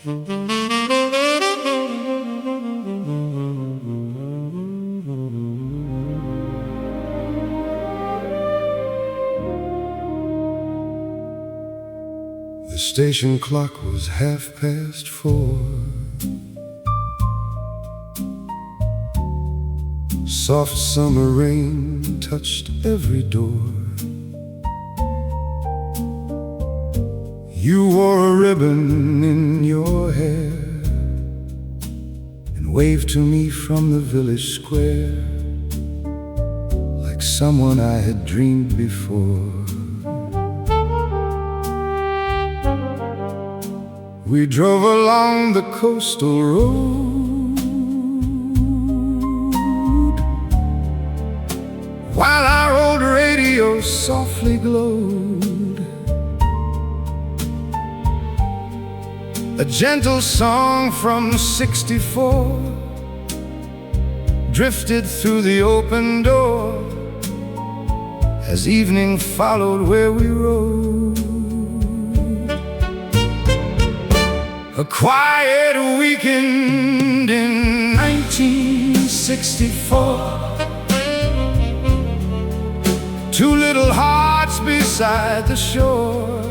The station clock was 4:30. Soft summer rain touched every door. You wore a ribbon in your hair and waved to me from the village square like someone I had dreamed before. We drove along the coastal road while our old radio softly glowed. A gentle song from '64 drifted through the open door as evening followed where we rode. A quiet weekend in 1964. Two little hearts beside the shore.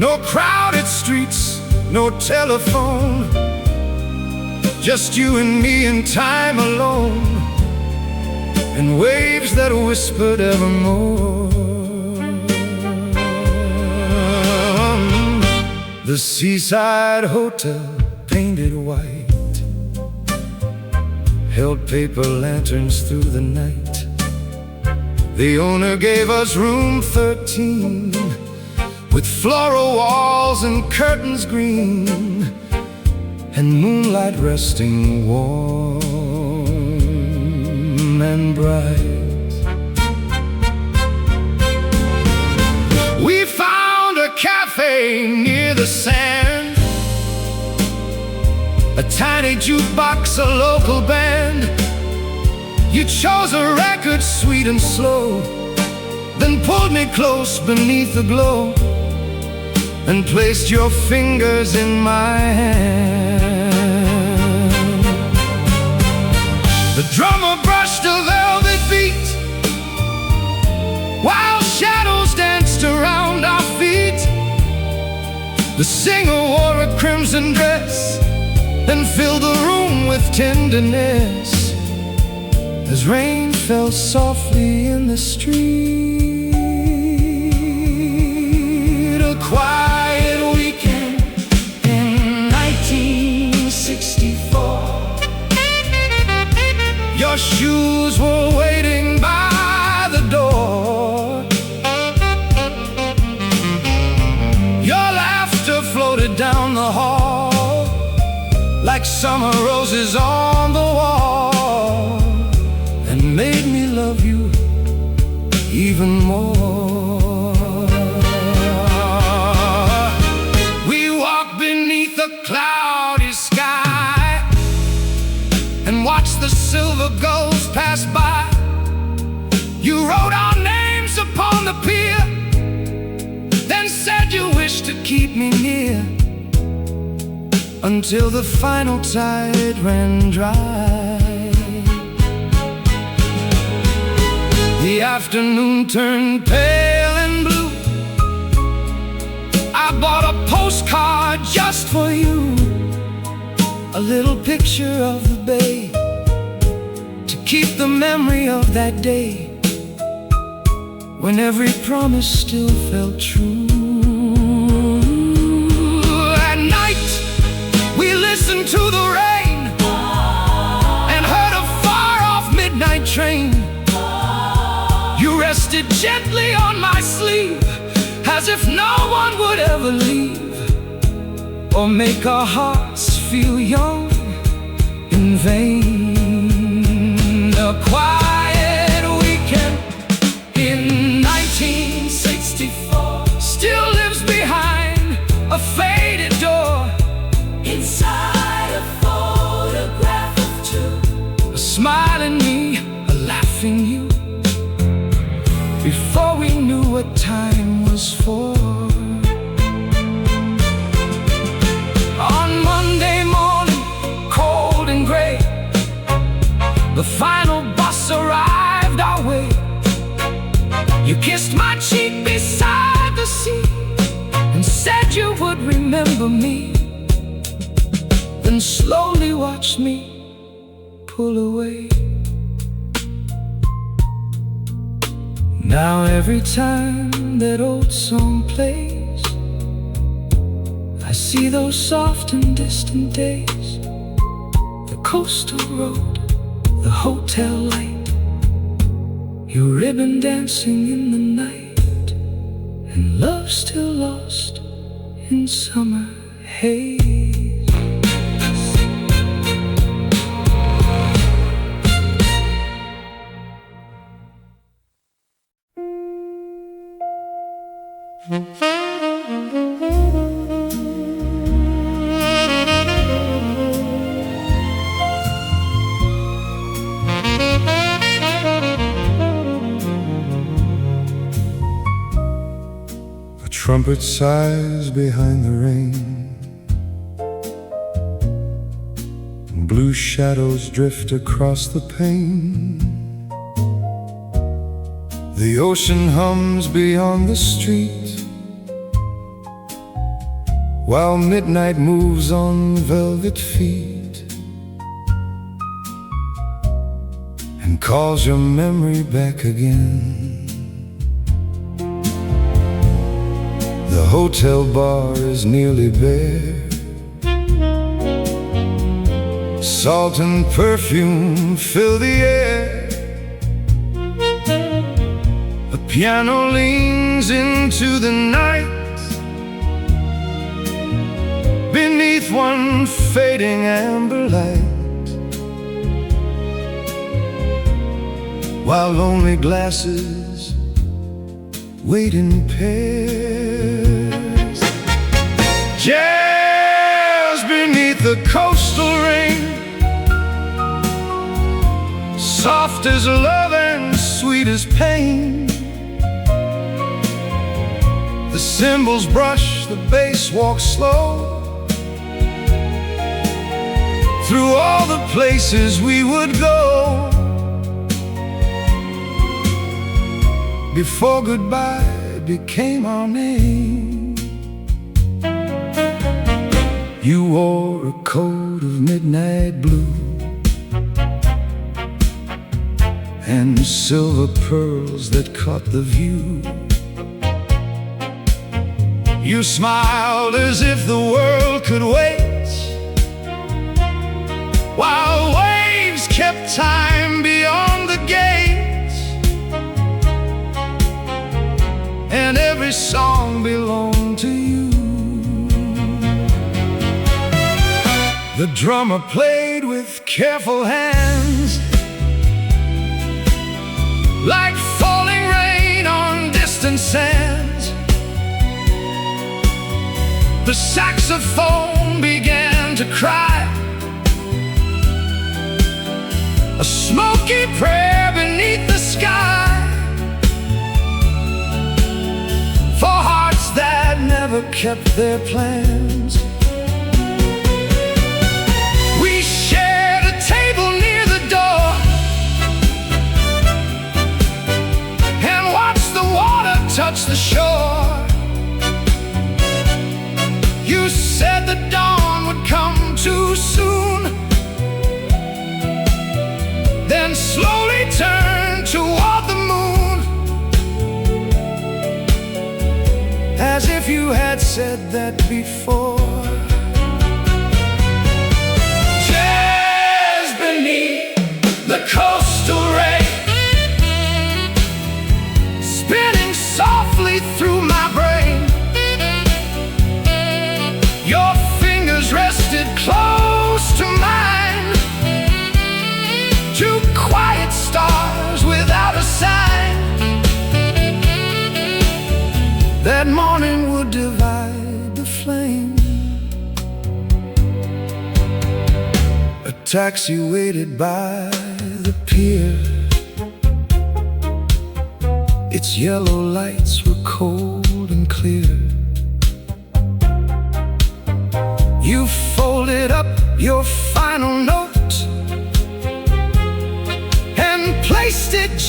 No crowded streets, no telephone, just you and me in time alone, and waves that whispered evermore. The Seaside Hotel, painted white, held paper lanterns through the night. The owner gave us room 13, with floral walls and curtains green, and moonlight resting warm and bright. We found a cafe near the sand, a tiny jukebox, a local band. You chose a record sweet and slow, then pulled me close beneath the glow and placed your fingers in my hand. The drummer brushed a velvet beat while shadows danced around our feet. The singer wore a crimson dress and filled the room with tenderness as rain fell softly in the street. A quiet weekend in 1964. Your shoes were waiting by the door. Your laughter floated down the hall like summer roses on the wall, and made me love you even more. We walked beneath a cloudy sky and watched the silver gulls pass by. You wrote our names upon the pier, then said you wished to keep me near until the final tide ran dry. The afternoon turned pale and blue. I bought a postcard just for you, a little picture of the bay to keep the memory of that day when every promise still felt true. At night we listened to the rain and heard a far-off midnight train. You rested gently on my sleeve as if no one would ever leave or make our hearts feel young in vain. A quiet weekend in 1964 still lives behind a faded door. Inside a photograph of two, a smiling me, a laughing you, before we knew what time was for. the final bus arrived our way. You kissed my cheek beside the sea and said you would remember me, then slowly watched me pull away. Now every time that old song plays, I see those soft and distant days, the coastal road, the hotel light, your ribbon dancing in the night, and love still lost in summer haze. A trumpet sighs behind the rain, and blue shadows drift across the pane. The ocean hums beyond the street, while midnight moves on velvet feet and calls your memory back again. The hotel bar is nearly bare, salt and perfume fill the air. A piano leans into the night beneath one fading amber light, while lonely glasses wait in pairs. Jazz beneath the coastal rain, soft as love and sweet as pain. The cymbals brush, the bass walks slow through all the places we would go before goodbye became our name. You wore a coat of midnight blue and silver pearls that caught the view. You smiled as if the world could wait, while waves kept time beyond the gate, and every song belonged to you. The drummer played with careful hands, like falling rain on distant sands. The saxophone began to cry, a smoky prayer beneath the sky, for hearts that never kept their plans. We shared a table near the door and watched the water touch the shore. You said the dawn would come too soon, then slowly turned toward the moon, as if you had said that before. Jazz beneath the coastal rain, spinning softly through my brain. Your fingers rested close to mine, two quiet stars without a sign. That morning would divide the flame. A taxi waited by the pier, its yellow lights were cold and clear. You folded up your final note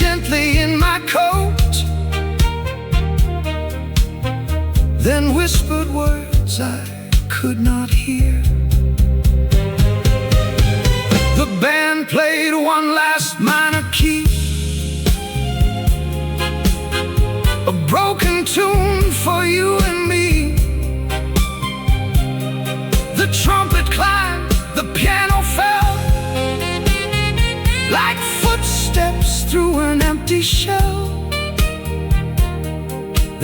gently in my coat, then whispered words I could not hear. The band played one last minor key, a broken tune for you and me. The trumpet climbed, the piano fell, like footsteps through an empty shell.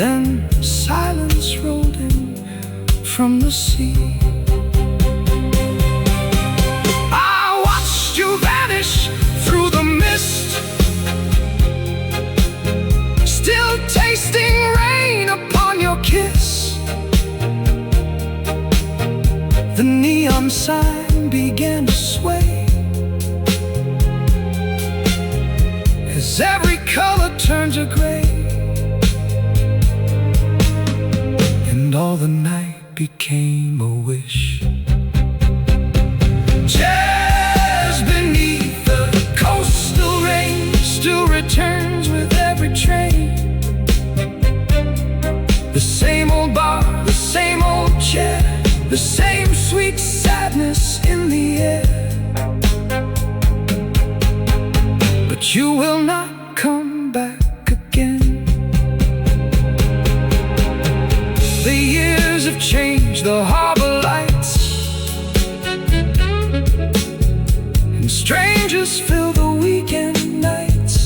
Then silence rolled in from the sea. I watched you vanish through the mist, still tasting rain upon your kiss. The neon sign began to sway as every color turned to gray, and all the night became a wish. Just beneath the coastal rain still returns with every train. The same old bar, the same old chair, the same sweet sadness in the air. But you will not come back again. The years have changed the harbor lights, and strangers fill the weekend nights.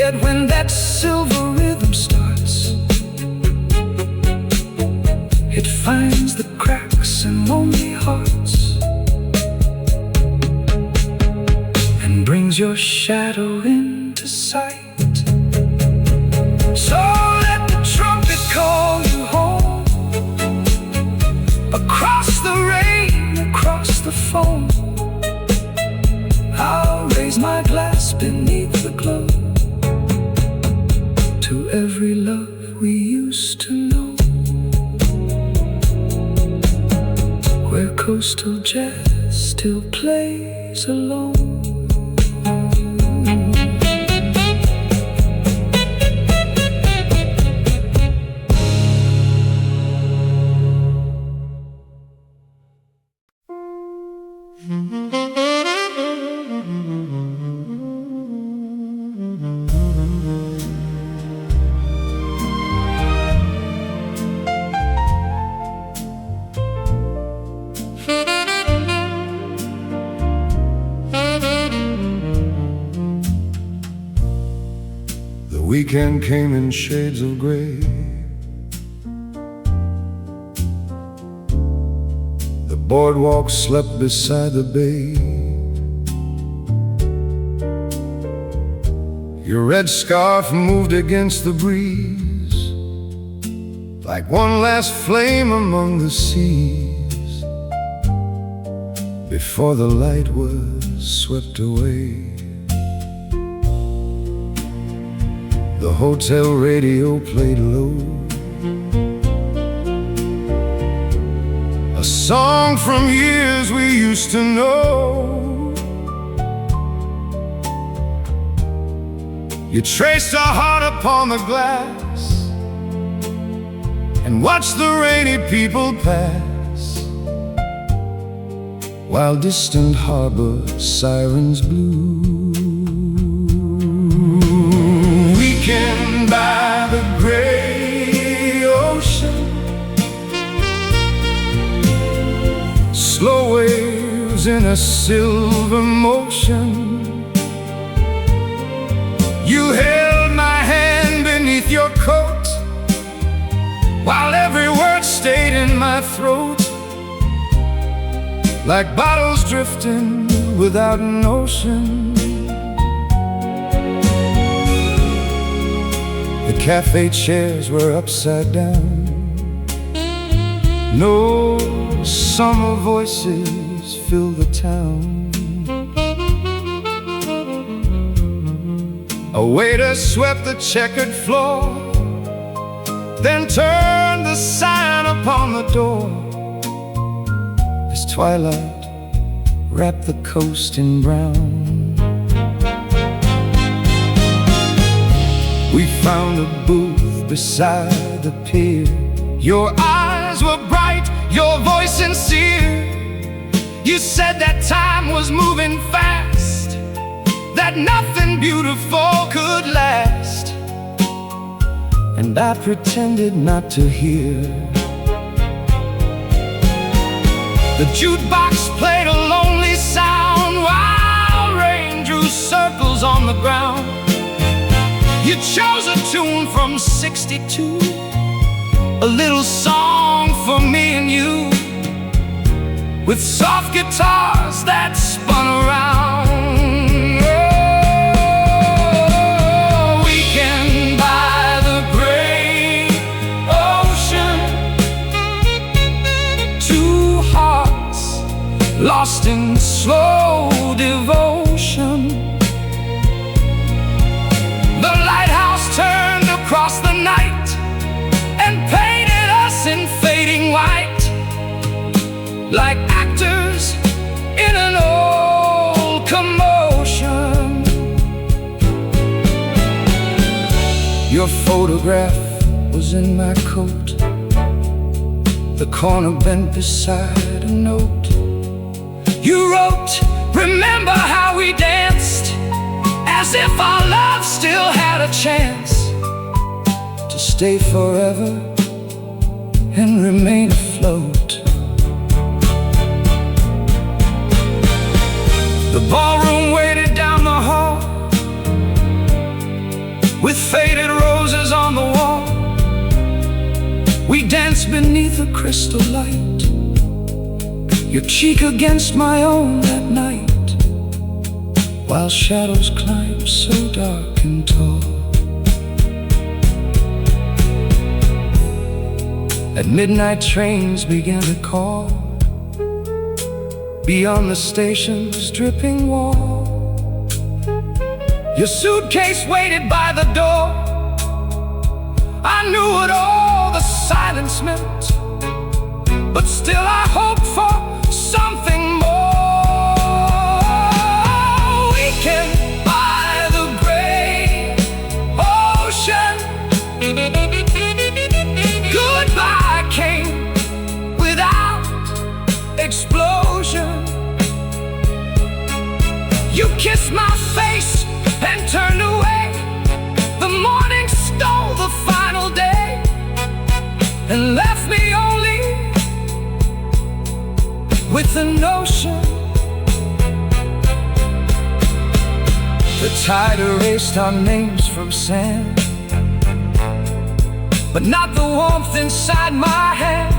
Yet when that silver rhythm starts, it finds the cracks in lonely hearts and brings your shadow into sight. So let the trumpet call you home, across the rain, across the foam. I'll raise my glass beneath the glow to every love we used to know, where coastal jazz still plays alone. The weekend came in shades of gray. The boardwalk slept beside the bay. Your red scarf moved against the breeze, like one last flame among the seas, before the light was swept away. The hotel radio played low, a song from years we used to know. You traced our heart upon the glass and watched the rainy people pass, while distant harbor sirens blew. Weekend by the gray ocean, slow waves in a silver motion. You held my hand beneath your coat, while every word stayed in my throat, like bottles drifting without an ocean. The cafe chairs were upside down, no summer voices filled the town. A waiter swept the checkered floor, then turned the sign upon the door, as twilight wrapped the coast in brown. We found a booth beside the pier. Your eyes were bright, your voice sincere. You said that time was moving fast, that nothing beautiful could last. And I pretended not to hear. The jukebox played a lonely sound while rain drew circles on the ground. You chose a tune from '62, a little song for me and you, with soft guitars that spun around. Oh, weekend by the great ocean, two hearts lost in slow devotion. The lighthouse turned across the night and painted us in fading white, like actors in an old commotion. Your photograph was in my coat, the corner bent beside a note. You wrote, remember how we danced, as if our love still had a chance to stay forever and remain afloat. The ballroom waited down the hall, with faded roses on the wall. We danced beneath a crystal light, your cheek against my own that night, while shadows climbed so dark and tall. At midnight trains began to call, beyond the station's dripping wall. Your suitcase waited by the door. I knew what all the silence meant, but still I hoped for something more. Weekend by the great ocean, goodbye came without explosion. You kissed my face and turned away. The morning stole the final day and left me only with the notion. The tide erased our names from sand, but not the warmth inside my hand.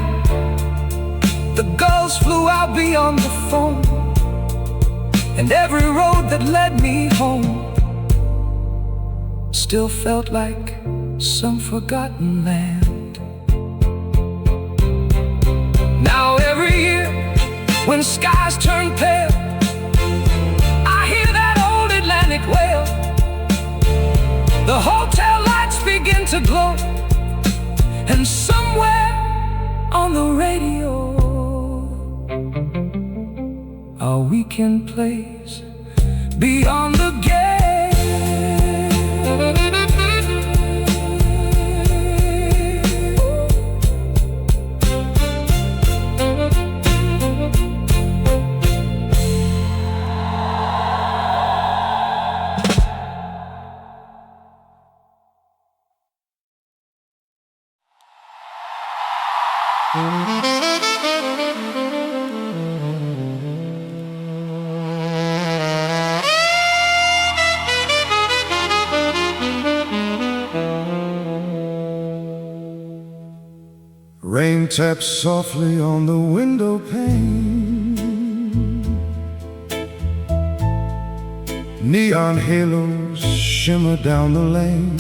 The gulls flew out beyond the foam, and every road that led me home still felt like some forgotten land. Now every year, when skies turn pale, I hear that old Atlantic wail. The hotel lights begin to glow, and somewhere on the radio, our weekend plays beyond the gate. Rain taps softly on the window pane. Neon halos shimmer down the lane.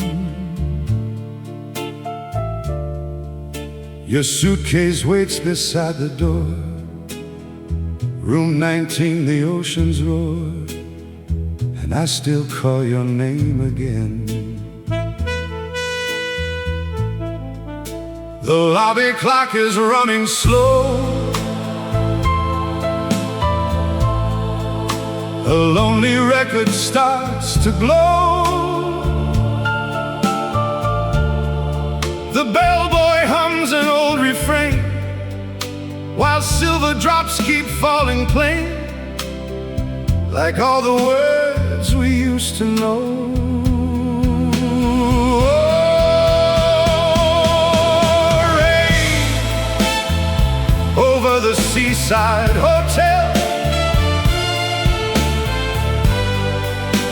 Your suitcase waits beside the door. Room 19, the ocean's roar, and I still call your name again. The lobby clock is running slow. A lonely record starts to glow. The bellboy hums an old refrain, while silver drops keep falling plain, like all the words we used to know. Oh, rain over the Seaside Hotel,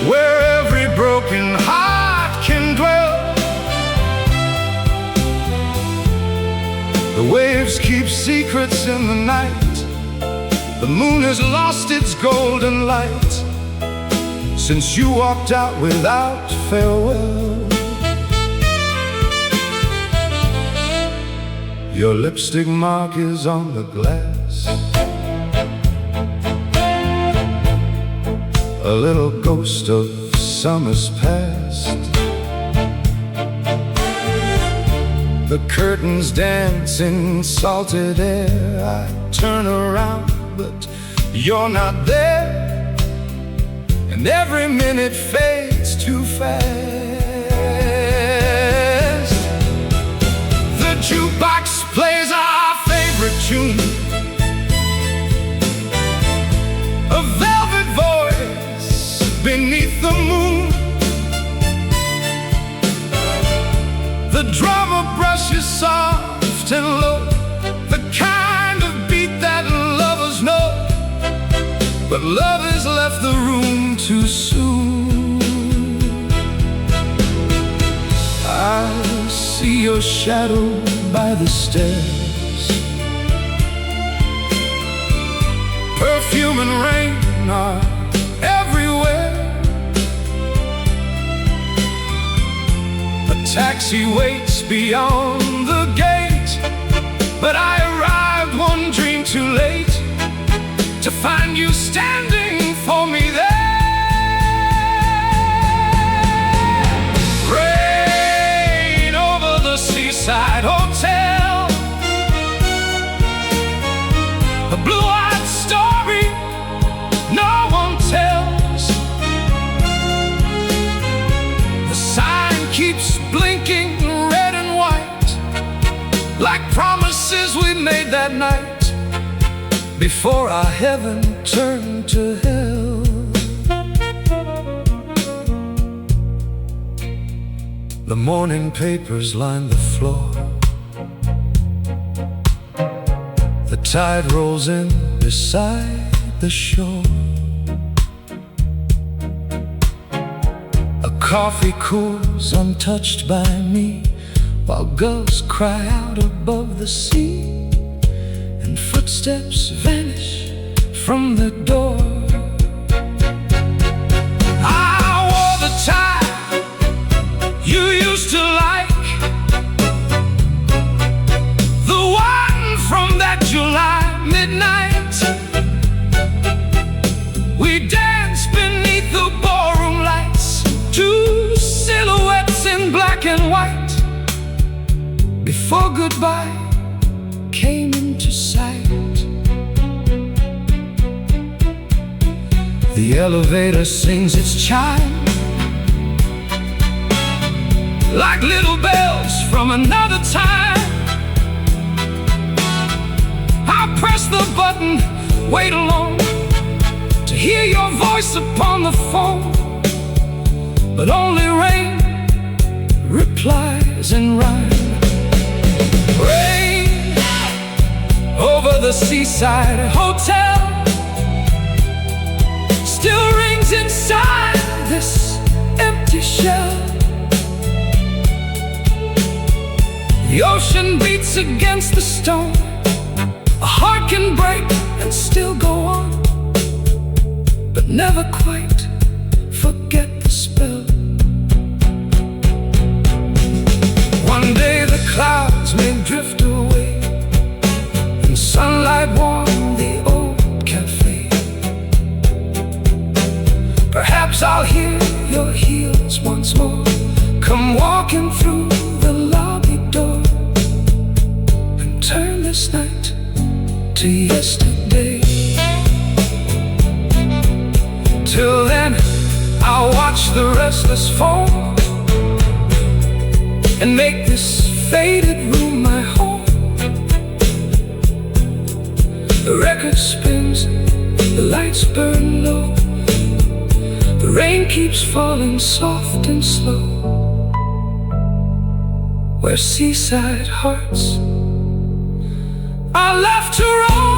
where every broken heart can dwell. The waves keep secrets in the night. The moon has lost its golden light since you walked out without farewell. Your lipstick mark is on the glass, a little ghost of summers past. The curtains dance in salted air. I turn around, but you're not there, and every minute fades too fast. The jukebox plays our favorite tune, a velvet voice beneath the moon. The drummer brushes soft and low, the kind of beat that lovers know. But love has left the room too soon. I see your shadow by the stairs. Perfume and rain are everywhere. A taxi waits beyond the gate, but I arrived one dream too late to find you standing for me there. Rain over the Seaside Hotel, a blue-eyed story no one tells. The sign keeps blinking red and white, like promises we made that night before our heaven turned to hell. The morning papers line the floor. The tide rolls in beside the shore. A coffee cools untouched by me, while gulls cry out above the sea, and footsteps vanish from the door. I wore the tie you used to like, the one from that July midnight. We danced beneath the ballroom lights, two silhouettes in black and white, before goodbye came into sight. The elevator sings its chime, like little bells from another time. I press the button, wait alone, to hear your voice upon the phone, but only rain replies in rhyme. Rain over the Seaside Hotel still rings inside this empty shell. The ocean beats against the stone. A heart can break and still go on, but never quite forget the spell. One day the clouds may drift away, and sunlight warm the old cafe. Perhaps I'll hear your heels once more come walking through the lobby door, and turn this night to yesterday. Till then, I'll watch the restless foam and make this faded room, my home. The record spins, the lights burn low. The rain keeps falling soft and slow. Where seaside hearts are left to roam.